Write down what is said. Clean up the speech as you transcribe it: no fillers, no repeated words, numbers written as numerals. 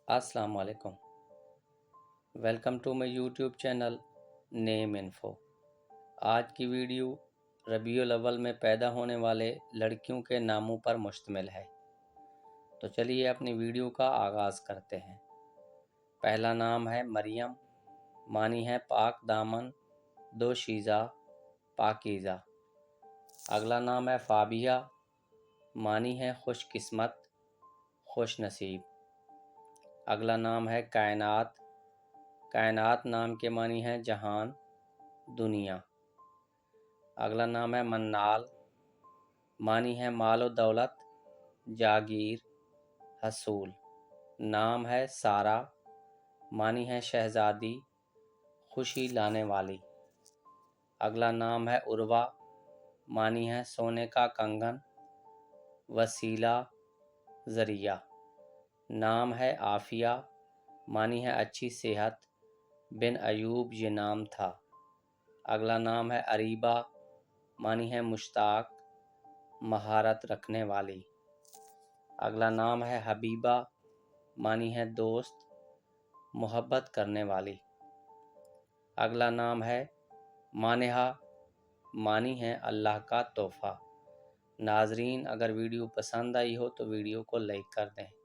السلام علیکم، welcome to my YouTube channel name info. آج کی ویڈیو ربیع الاول میں پیدا ہونے والے لڑکیوں کے ناموں پر مشتمل ہے۔ تو چلیے اپنی ویڈیو کا آغاز کرتے ہیں۔ پہلا نام ہے مریم، معنی ہے پاک دامن، دوشیزہ، پاکیزہ۔ اگلا نام ہے فابیہ، معنی ہے خوش قسمت، خوش نصیب۔ اگلا نام ہے کائنات، کائنات نام کے معنی ہے جہان، دنیا۔ اگلا نام ہے منال، معنی ہے مال و دولت، جاگیر، حصول۔ نام ہے سارہ، معنی ہے شہزادی، خوشی لانے والی۔ اگلا نام ہے عروہ، معنی ہے سونے کا کنگن، وسیلہ، ذریعہ۔ نام ہے عافیہ، معنی ہے اچھی صحت، بن ایوب یہ نام تھا۔ اگلا نام ہے اریبہ، معنی ہے مشتاق، مہارت رکھنے والی۔ اگلا نام ہے حبیبہ، معنی ہے دوست، محبت کرنے والی۔ اگلا نام ہے مانحہ، معنی ہے اللہ کا تحفہ۔ ناظرین، اگر ویڈیو پسند آئی ہو تو ویڈیو کو لائک کر دیں۔